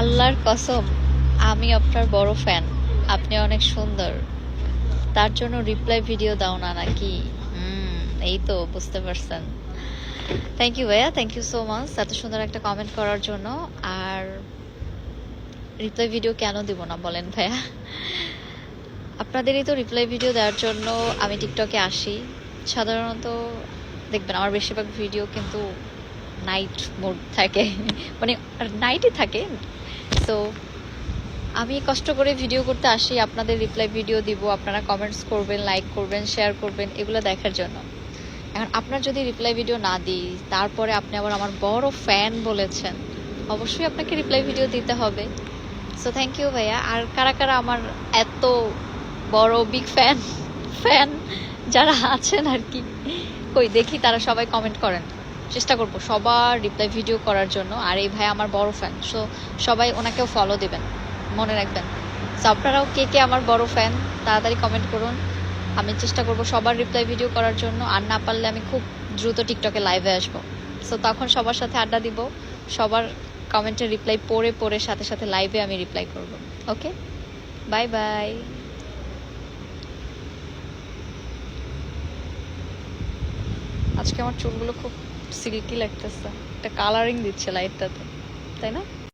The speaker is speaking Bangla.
আল্লাহর কসম, আমি আপনার বড় ফ্যান। আপনি অনেক সুন্দর, তার জন্য রিপ্লাই ভিডিও দাও না নাকি? এই তো বুঝতে পারছেন। থ্যাংক ইউ ভাইয়া, থ্যাংক ইউ সো মাচ এত সুন্দর একটা কমেন্ট করার জন্য। আর রিপ্লাই ভিডিও কেন দিব না বলেন ভাইয়া? আপনাদেরই তো রিপ্লাই ভিডিও দেওয়ার জন্য আমি টিকটকে আসি। সাধারণত দেখবেন আমার বেশিরভাগ ভিডিও কিন্তু নাইট মোড থাকে, মানে নাইটই থাকে। তো আমি কষ্ট করে ভিডিও করতে আসি, আপনাদের রিপ্লাই ভিডিও দিব, আপনারা কমেন্টস করবেন, লাইক করবেন, শেয়ার করবেন, এগুলো দেখার জন্য। এখন আপনার যদি রিপ্লাই ভিডিও না দিই, তারপরে আপনি আবার আমার বড় ফ্যান বলেছেন, অবশ্যই আপনাকে রিপ্লাই ভিডিও দিতে হবে। সো থ্যাংক ইউ ভাইয়া। আর কারা কারা আমার এত বড় বিগ ফ্যান ফ্যান যারা আছেন আর কি, কই দেখি তারা সবাই কমেন্ট করেন। চেষ্টা করব সবার রিপ্লাই ভিডিও করার জন্য। আর এই ভাই আমার বড় ফ্যান, সো সবাই ওনাকেও ফলো দিবেন, মনে রাখবেন। সো আপনারাও কে কে আমার বড় ফ্যান তাড়াতাড়ি কমেন্ট করুন। আমি চেষ্টা করব সবার রিপ্লাই ভিডিও করার জন্য। আর না পারলে আমি খুব দ্রুত টিকটকে লাইভে আসবো। সো তখন সবার সাথে আড্ডা দিব, সবার কমেন্টের রিপ্লাই পড়ে পড়ে সাথে সাথে লাইভে আমি রিপ্লাই করব। ওকে, বাই বাই। আজকে আমার চুলগুলো খুব সিল্কি লাগতেছে, একটা কালারিং দিচ্ছে লাইটটাতে, তাই না?